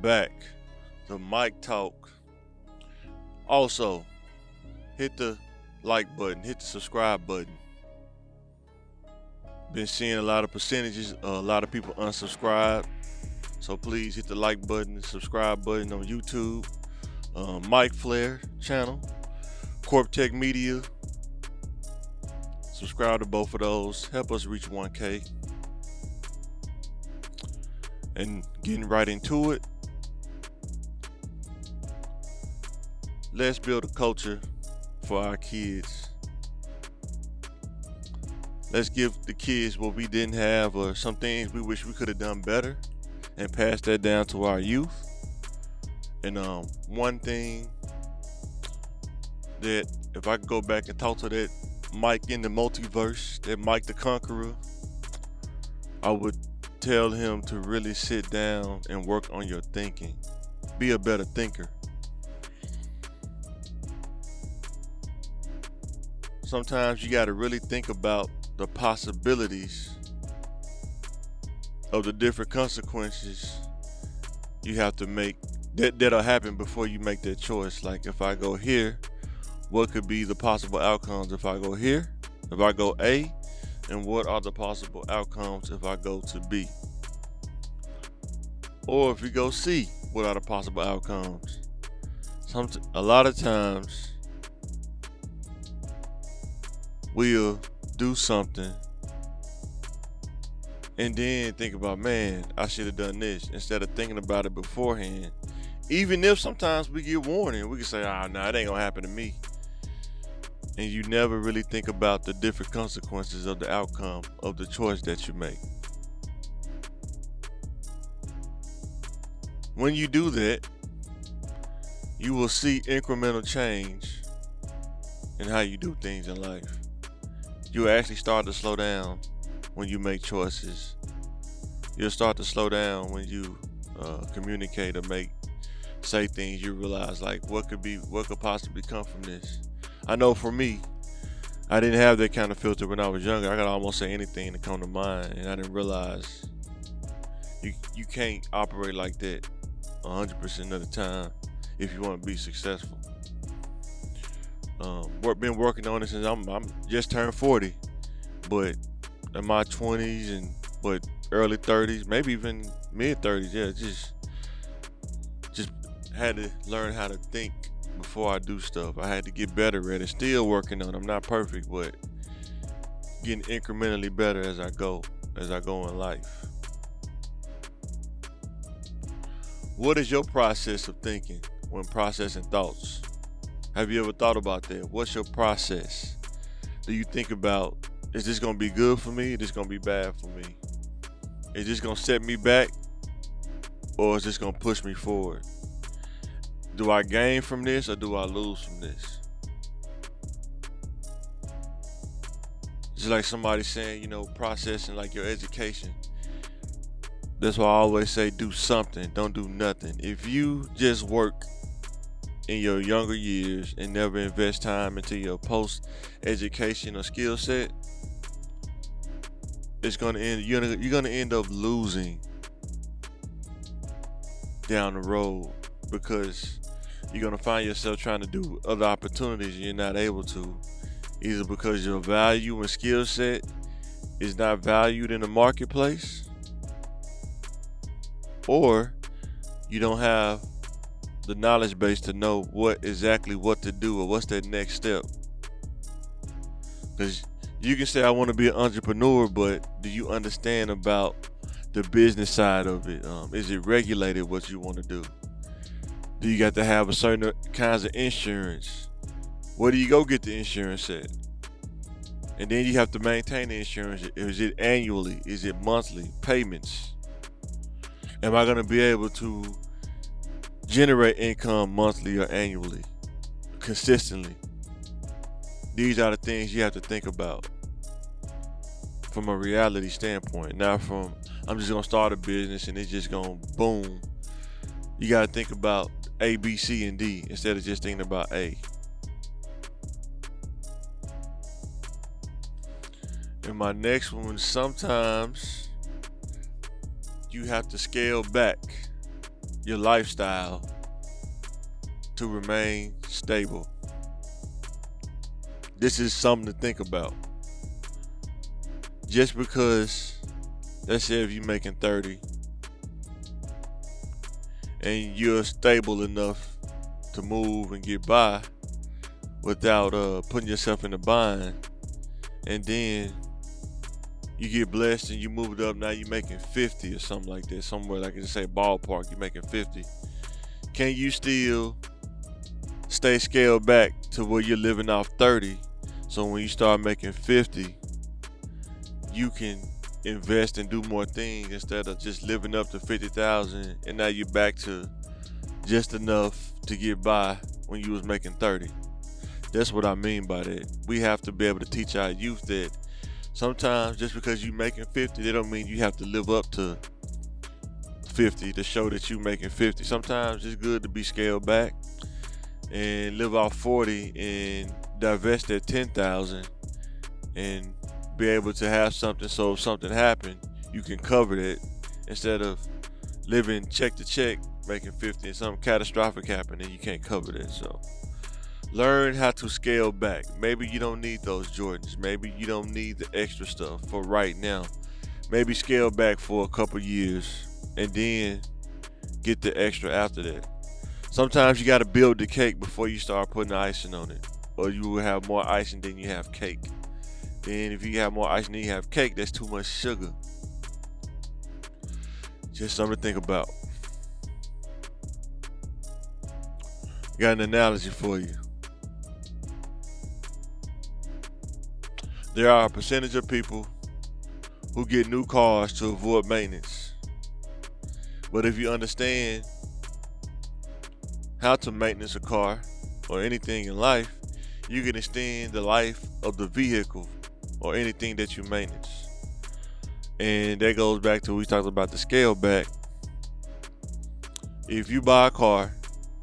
back to Mike Talk. Also, hit the like button, hit the subscribe button. Been seeing a lot of percentages, a lot of people unsubscribe. So please hit the like button, subscribe button on YouTube, Mike Flair channel, Corp Tech Media. Subscribe to both of those. Help us reach 1K. And getting right into it. Let's build a culture for our kids. Let's give the kids what we didn't have, or some things we wish we could have done better, and pass that down to our youth. And one thing that, if I could go back and talk to that Mike in the multiverse, that Mike the Conqueror, I would tell him to really sit down and work on your thinking. Be a better thinker. Sometimes you got to really think about the possibilities of the different consequences you have to make that'll happen before you make that choice. Like, if I go here, what could be the possible outcomes if I go here? If I go A, and what are the possible outcomes if I go to B? Or if you go C, what are the possible outcomes? A lot of times we'll do something and then think about, man, I should have done this, instead of thinking about it beforehand. Even if sometimes we get warning, we can say, nah, it ain't gonna happen to me. And you never really think about the different consequences of the outcome of the choice that you make. When you do that, you will see incremental change in how you do things in life. You'll actually start to slow down when you make choices. You'll start to slow down when you communicate or say things. You realize, like, what could possibly come from this. I know for me, I didn't have that kind of filter when I was younger. I could almost say anything that come to mind, and I didn't realize you can't operate like that 100% of the time if you want to be successful. Been working on it since I'm just turned 40, but in my 20s but early 30s, maybe even mid 30s, just had to learn how to think before I do stuff. I had to get better at it. Still working on it. I'm not perfect, but getting incrementally better as I go in life. What is your process of thinking when processing thoughts? Have you ever thought about that? What's your process? Do you think about, is this going to be good for me? Is this going to be bad for me? Is this going to set me back? Or is this going to push me forward? Do I gain from this, or do I lose from this? Just like somebody saying, processing like your education. That's why I always say, do something, don't do nothing. If you just work in your younger years and never invest time into your post-education or skill set, you're gonna end up losing down the road, because you're gonna find yourself trying to do other opportunities and you're not able to, either because your value and skill set is not valued in the marketplace, or you don't have the knowledge base to know what to do, or what's that next step. Because you can say, I want to be an entrepreneur, but do you understand about the business side of it? Is it regulated what you want to do? Do you got to have a certain kinds of insurance? Where do you go get the insurance at? And then you have to maintain the insurance. Is it annually? Is it monthly? Payments? Am I going to be able to generate income monthly or annually, consistently? These are the things you have to think about from a reality standpoint, not from, I'm just going to start a business and it's just going to boom. You got to think about A, B, C, and D instead of just thinking about A. And my next one, sometimes you have to scale back your lifestyle to remain stable. This is something to think about. Just because, let's say if you're making 30 and you're stable enough to move and get by without putting yourself in a bind, and then you get blessed and you move it up, now you're making 50 or something like that, somewhere like I just say ballpark, you're making 50. Can you still stay scaled back to where you're living off 30? So when you start making 50, you can invest and do more things instead of just living up to 50,000 and now you're back to just enough to get by when you was making 30. That's what I mean by that. We have to be able to teach our youth that sometimes just because you're making 50, that don't mean you have to live up to 50 to show that you're making 50. Sometimes it's good to be scaled back and live off 40 and divest that 10,000 and be able to have something so if something happened, you can cover it instead of living check to check, making 50 and something catastrophic happened and you can't cover that. So learn how to scale back. Maybe you don't need those Jordans. Maybe you don't need the extra stuff for right now. Maybe scale back for a couple years and then get the extra after that. Sometimes you got to build the cake before you start putting the icing on it, or you will have more icing than you have cake. Then if you have more icing than you have cake, that's too much sugar. Just something to think about. Got an analogy for you. There are a percentage of people who get new cars to avoid maintenance. But if you understand how to maintenance a car or anything in life, you can extend the life of the vehicle or anything that you maintenance. And that goes back to what we talked about the scale back. If you buy a car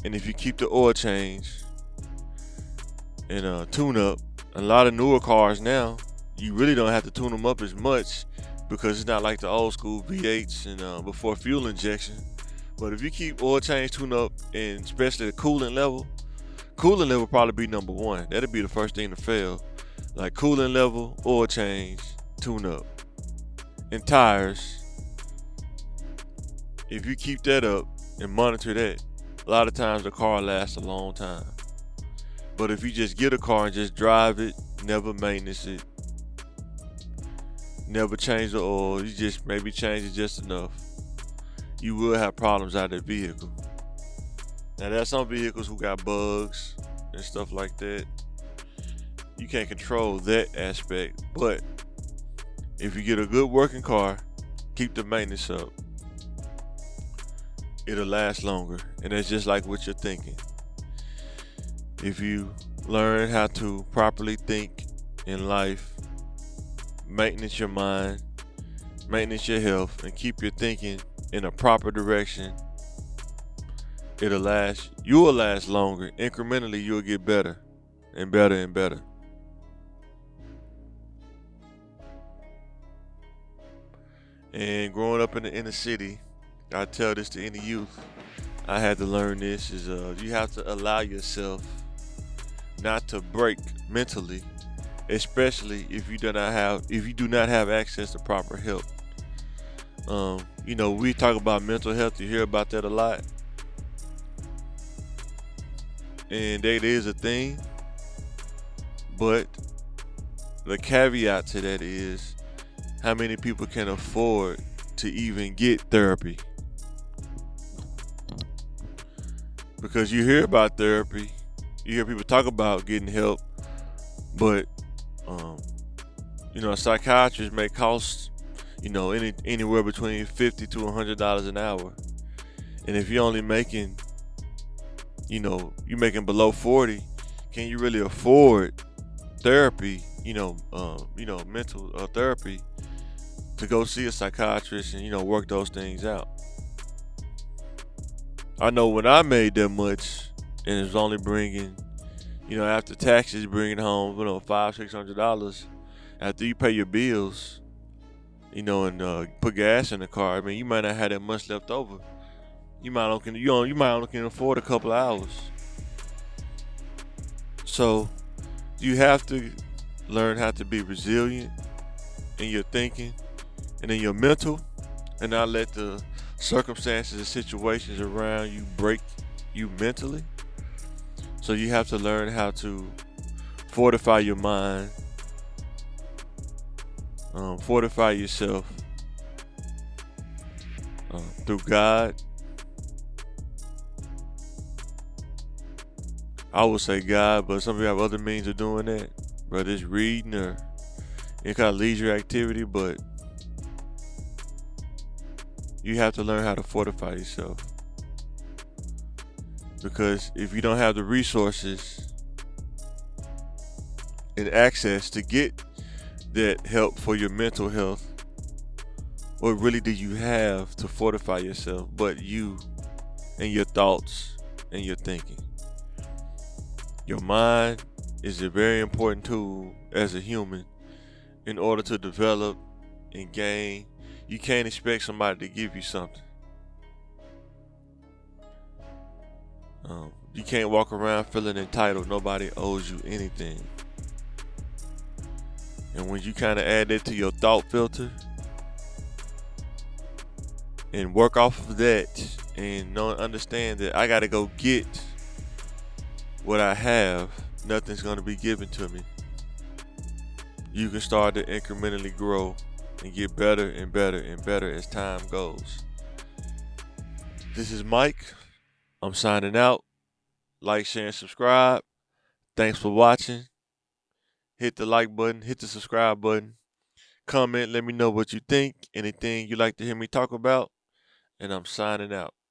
and if you keep the oil change and tune up, a lot of newer cars now, you really don't have to tune them up as much because it's not like the old school V8s and before fuel injection. But if you keep oil change tune up and especially the coolant level probably be number one. That'll be the first thing to fail. Like coolant level, oil change, tune up, and tires. If you keep that up and monitor that, a lot of times the car lasts a long time. But if you just get a car and just drive it, never maintenance it, never change the oil, you just maybe change it just enough, you will have problems out of the vehicle. Now there's some vehicles who got bugs and stuff like that. You can't control that aspect, but if you get a good working car, keep the maintenance up, it'll last longer. And that's just like what you're thinking. If you learn how to properly think in life, maintenance your mind, maintenance your health, and keep your thinking in a proper direction, it'll last. You will last longer. Incrementally, you'll get better and better and better. And growing up in the inner city, I tell this to any youth, I had to learn this, is you have to allow yourself not to break mentally, especially if you do not have access to proper help. We talk about mental health, you hear about that a lot. And that is a thing, but the caveat to that is how many people can afford to even get therapy. Because you hear about therapy, you hear people talk about getting help, but a psychiatrist may cost anywhere between $50 to $100 an hour. And if you're only making you're making below 40, can you really afford therapy, mental therapy, to go see a psychiatrist and work those things out? I know when I made that much and it was only bringing, after taxes, bringing home $500-$600 after you pay your bills, and put gas in the car. I mean, you might not have that much left over. You might only can afford a couple of hours. So you have to learn how to be resilient in your thinking and in your mental, and not let the circumstances and situations around you break you mentally. So you have to learn how to fortify your mind, fortify yourself through God. I would say God, but some people have other means of doing that, whether it's reading or any kind of leisure activity. But you have to learn how to fortify yourself, because if you don't have the resources and access to get that help for your mental health, what really do you have to fortify yourself but you and your thoughts and your thinking? Your mind is a very important tool as a human in order to develop and gain. You can't expect somebody to give you something. You can't walk around feeling entitled. Nobody owes you anything. And when you kind of add that to your thought filter and work off of that and understand that I got to go get what I have, nothing's going to be given to me. You can start to incrementally grow and get better and better and better as time goes. This is Mike. I'm signing out. Like, share, and subscribe. Thanks for watching. Hit the like button, hit the subscribe button. Comment, let me know what you think, anything you'd like to hear me talk about. And I'm signing out.